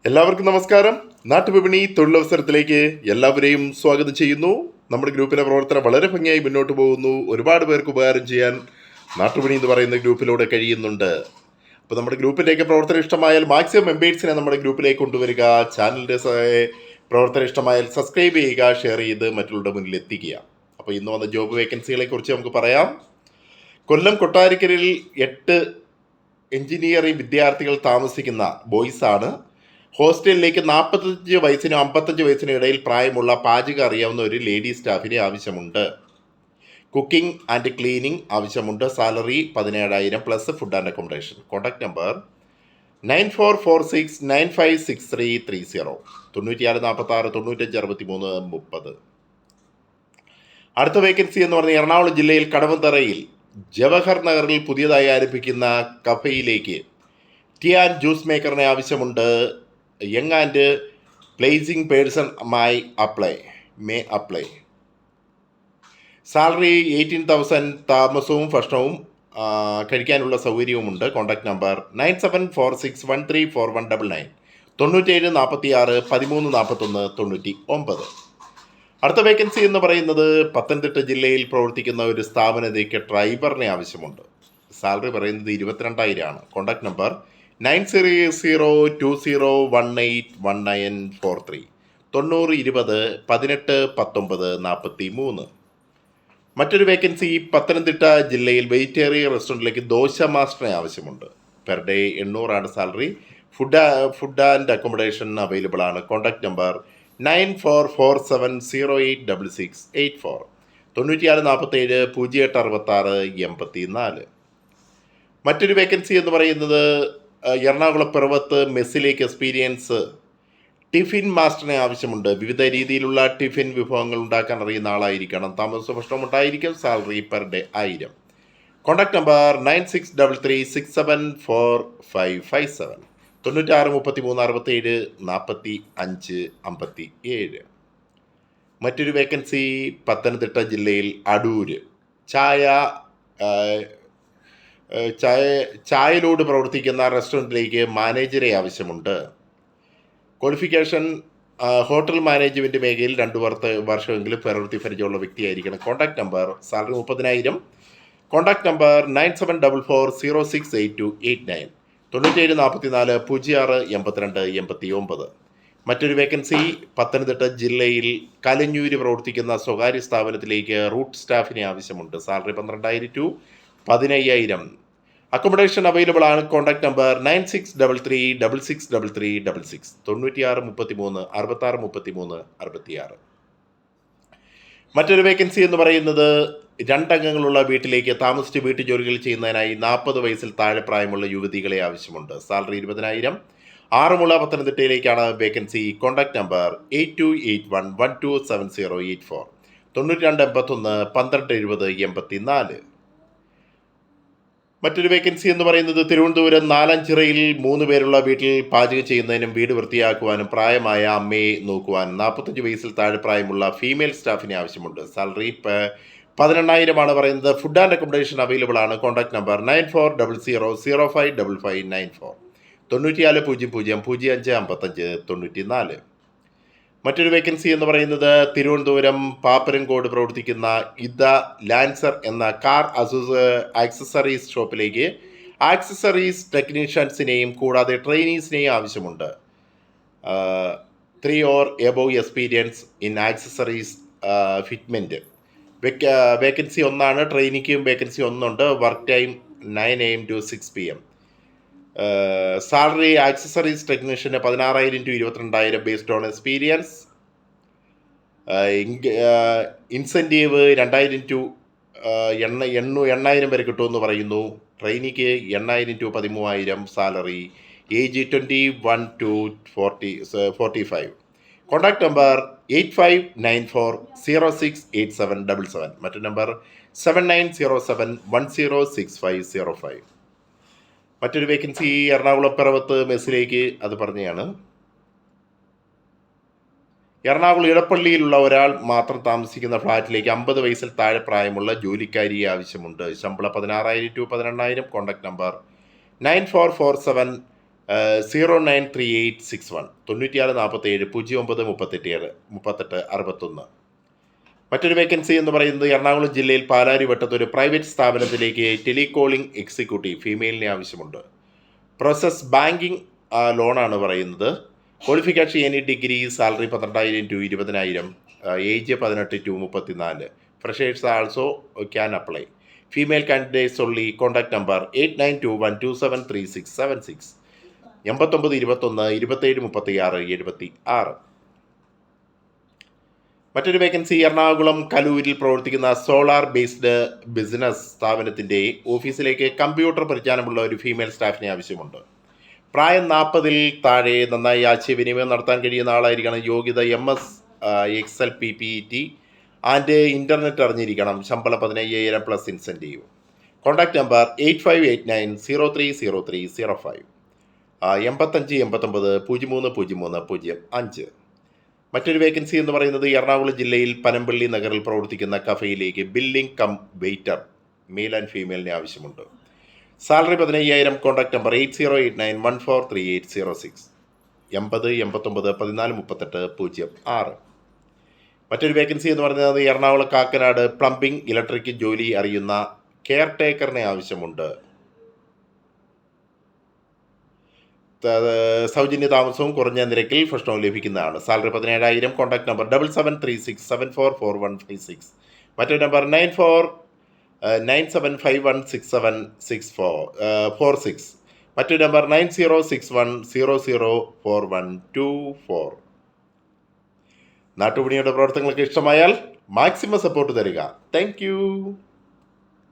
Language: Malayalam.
എല്ലാവർക്കും നമസ്കാരം. നാട്ടുവിപണി തൊഴിലവസരത്തിലേക്ക് എല്ലാവരെയും സ്വാഗതം ചെയ്യുന്നു. നമ്മുടെ ഗ്രൂപ്പിലെ പ്രവർത്തനം വളരെ ഭംഗിയായി മുന്നോട്ട് പോകുന്നു. ഒരുപാട് പേർക്ക് ഉപകാരം ചെയ്യാൻ നാട്ടുവിപണി എന്ന് പറയുന്ന ഗ്രൂപ്പിലൂടെ കഴിയുന്നുണ്ട്. അപ്പോൾ നമ്മുടെ ഗ്രൂപ്പിലേക്ക് പ്രവർത്തനം ഇഷ്ടമായാൽ മാക്സിമം മെമ്പേഴ്സിനെ നമ്മുടെ ഗ്രൂപ്പിലേക്ക് കൊണ്ടുവരിക. ചാനലിൻ്റെ പ്രവർത്തനം ഇഷ്ടമായാൽ സബ്സ്ക്രൈബ് ചെയ്യുക, ഷെയർ ചെയ്ത് മറ്റുള്ളവരുടെ മുന്നിൽ എത്തിക്കുക. അപ്പോൾ ഇന്ന് വന്ന ജോബ് വേക്കൻസികളെ കുറിച്ച് നമുക്ക് പറയാം. കൊല്ലം കൊട്ടാരക്കരയിൽ 8 എഞ്ചിനീയറിംഗ് വിദ്യാർത്ഥികൾ താമസിക്കുന്ന ബോയ്സാണ്. ഹോസ്റ്റലിലേക്ക് 45 വയസ്സിനും 55 വയസ്സിനും ഇടയിൽ പ്രായമുള്ള പാചകം അറിയാവുന്ന ഒരു ലേഡി സ്റ്റാഫിനെ ആവശ്യമുണ്ട്. കുക്കിംഗ് ആൻഡ് ക്ലീനിങ് ആവശ്യമുണ്ട്. Salary 17,000 plus food and accommodation. Contact number 9446956330 9646956330. അടുത്ത വേക്കൻസി എന്ന് പറഞ്ഞാൽ എറണാകുളം ജില്ലയിൽ കടവന്തറയിൽ ജവഹർ നഗറിൽ പുതിയതായി ആരംഭിക്കുന്ന കഫയിലേക്ക് ടീ ആൻഡ് ജ്യൂസ് മേക്കറിനെ ആവശ്യമുണ്ട്. Young and placing person may apply. Salary 18,000. താമസവും ഭക്ഷണവും കഴിക്കാനുള്ള സൗകര്യവുമുണ്ട്. Contact number 9746134199 9746 1341 99. അടുത്ത വേക്കൻസി എന്ന് പറയുന്നത് പത്തനംതിട്ട ജില്ലയിൽ പ്രവർത്തിക്കുന്ന ഒരു സ്ഥാപനത്തിലേക്ക് ഡ്രൈവറിനെ ആവശ്യമുണ്ട്. സാലറി പറയുന്നത് 22,000 ആണ്. Contact number 900220181943 9020 18 19 43. മറ്റൊരു വേക്കൻസി പത്തനംതിട്ട ജില്ലയിൽ വെജിറ്റേറിയൻ റെസ്റ്റോറൻറ്റിലേക്ക് ദോശ മാസ്റ്ററിനെ ആവശ്യമുണ്ട്. Per day 800 salary. Food and accommodation available ആണ്. Contact number 9447086684 9647 0866 84. മറ്റൊരു വേക്കൻസി എന്ന് പറയുന്നത് എറണാകുളം പിറവത്ത് മെസ്സിലേക്ക് എക്സ്പീരിയൻസ് ടിഫിൻ മാസ്റ്ററിനെ ആവശ്യമുണ്ട്. വിവിധ രീതിയിലുള്ള ടിഫിൻ വിഭവങ്ങൾ ഉണ്ടാക്കാൻ അറിയുന്ന ആളായിരിക്കണം. താമസ ഭക്ഷണം ഉണ്ടായിരിക്കും. Salary per day 1000. Contact number 9633674557 963367 4557. മറ്റൊരു വേക്കൻസി പത്തനംതിട്ട ജില്ലയിൽ അടൂര് ചായയിലൂടെ പ്രവർത്തിക്കുന്ന റെസ്റ്റോറൻറ്റിലേക്ക് മാനേജറെ ആവശ്യമുണ്ട്. ക്വാളിഫിക്കേഷൻ ഹോട്ടൽ മാനേജ്മെൻറ്റ് മേഖലയിൽ 2 വർഷമെങ്കിലും പ്രവൃത്തി പരിചയമുള്ള വ്യക്തിയായിരിക്കണം. Contact number salary 30,000. Contact number 9744068289 9744 06 82 89. മറ്റൊരു വേക്കൻസി പത്തനംതിട്ട ജില്ലയിൽ കലഞ്ഞൂര് പ്രവർത്തിക്കുന്ന സ്വകാര്യ സ്ഥാപനത്തിലേക്ക് റൂട്ട് സ്റ്റാഫിനെ ആവശ്യമുണ്ട്. Salary 12,000 to 15,000. അക്കോമഡേഷൻ അവൈലബിൾ ആണ്. Contact number 9633663366 9633 6633 66. മറ്റൊരു വേക്കൻസി എന്ന് പറയുന്നത് 2 അംഗങ്ങളുള്ള വീട്ടിലേക്ക് താമസിച്ച് വീട്ടു ജോലികൾ ചെയ്യുന്നതിനായി 40 വയസ്സിൽ താഴെ പ്രായമുള്ള യുവതികളെ ആവശ്യമുണ്ട്. സാലറി 20,000. ആറന്മുള പത്തനംതിട്ടയിലേക്കാണ് വേക്കൻസി. Contact number 8281127084 9281 1270 84. മറ്റൊരു വേക്കൻസി എന്ന് പറയുന്നത് തിരുവനന്തപുരം നാലാഞ്ചിറയിൽ 3 പേരുള്ള വീട്ടിൽ പാചകം ചെയ്യുന്നതിനും വീട് വൃത്തിയാക്കുവാനും പ്രായമായ അമ്മയെ നോക്കുവാനും 45 വയസ്സിൽ താഴെ പ്രായമുള്ള ഫീമെയിൽ സ്റ്റാഫിനെ ആവശ്യമുണ്ട്. സാലറി 18,000 പറയുന്നത്. ഫുഡ് ആൻഡ് അക്കോമഡേഷൻ അവൈലബിൾ ആണ്. Contact number 9400055594 9400 0555 94. മറ്റൊരു വേക്കൻസി എന്ന് പറയുന്നത് തിരുവനന്തപുരം പാപ്പരംകോട് പ്രവർത്തിക്കുന്ന ലാൻസർ എന്ന കാർ ആക്സസറീസ് ഷോപ്പിലേക്ക് ആക്സസറീസ് ടെക്നീഷ്യൻസിനെയും കൂടാതെ ട്രെയിനീസിനെയും ആവശ്യമുണ്ട്. 3 or above experience in accessories ഫിറ്റ്മെൻറ്റ്. വേക്കൻസി 1 ട്രെയിനിക്കും vacancy 1. Work time 9 AM to 6 PM. Salary accessories ടെക്നീഷ്യന് 16,000 to 22,000 based on experience. Incentive 2,000 to 8,000 വരെ കിട്ടുമെന്ന് പറയുന്നു. ട്രെയിനിക്ക് 8,000 to 13,000. Salary. Age 21 to 45. Contact number 8594068777. മറ്റൊരു നമ്പർ 7907106505. മറ്റൊരു വേക്കൻസി എറണാകുളം പിറവത്ത് മെസ്സിലേക്ക് അത് പറഞ്ഞതാണ്. എറണാകുളം ഇടപ്പള്ളിയിലുള്ള ഒരാൾ മാത്രം താമസിക്കുന്ന ഫ്ലാറ്റിലേക്ക് 50 വയസ്സിൽ താഴെ പ്രായമുള്ള ജോലിക്കാരിയെ ആവശ്യമുണ്ട്. ശമ്പളം 16,000 to 18,000. കോൺടാക്ട് നമ്പർ 9447 093861 9647 09 38 മറ്റൊരു വേക്കൻസി എന്ന് പറയുന്നത് എറണാകുളം ജില്ലയിൽ പാലാരിവട്ടത്ത് ഒരു പ്രൈവറ്റ് സ്ഥാപനത്തിലേക്ക് ടെലികോളിംഗ് എക്സിക്യൂട്ടീവ് ഫീമെയിലിനെ ആവശ്യമുണ്ട്. പ്രോസസ് ബാങ്കിങ് ലോണാണ് പറയുന്നത്. Qualification any degree, salary 12,000 to 20,000, age 18 to 34. Freshers also can apply. Female candidates only. Contact number 8921273676 8921 2736 76. മറ്റൊരു വേക്കൻസി എറണാകുളം കലൂരിൽ പ്രവർത്തിക്കുന്ന സോളാർ ബേസ്ഡ് ബിസിനസ് സ്ഥാപനത്തിൻ്റെ ഓഫീസിലേക്ക് കമ്പ്യൂട്ടർ പരിജ്ഞാനമുള്ള ഒരു ഫീമെയിൽ സ്റ്റാഫിനെ ആവശ്യമുണ്ട്. പ്രായം 40-ൽ താഴെ, നന്നായി ആശയവിനിമയം നടത്താൻ കഴിയുന്ന ആളായിരിക്കണം. യോഗ്യത MS Excel PPT and internet അറിഞ്ഞിരിക്കണം. ശമ്പളം 15,000 പ്ലസ് ഇൻസെൻറ്റീവ്. Contact number 8589030305 8589 030305. മറ്റൊരു വേക്കൻസി എന്ന് പറയുന്നത് എറണാകുളം ജില്ലയിൽ പനമ്പള്ളി നഗറിൽ പ്രവർത്തിക്കുന്ന കഫയിലേക്ക് billing cum waiter male and ഫീമെയിലിനെ ആവശ്യമുണ്ട്. സാലറി 15,000. കോൺടാക്ട് നമ്പർ 8089143806 8089 മറ്റൊരു വേക്കൻസി എന്ന് പറയുന്നത് എറണാകുളം കാക്കനാട് പ്ലംബിംഗ് ഇലക്ട്രിക് ജോലി അറിയുന്ന കെയർ ടേക്കറിനെ ആവശ്യമുണ്ട്. സൗജന്യ താമസവും കുറഞ്ഞ നിരക്കിൽ ഭക്ഷണവും ലഭിക്കുന്നതാണ്. സാലറി 17,000. Contact number 7736744156. മറ്റൊരു നമ്പർ 9497516746. മറ്റൊരു നമ്പർ 9061004124. നാട്ടുപണിയുടെ പ്രവർത്തനങ്ങൾക്ക് ഇഷ്ടമായാൽ മാക്സിമം സപ്പോർട്ട് തരിക. താങ്ക്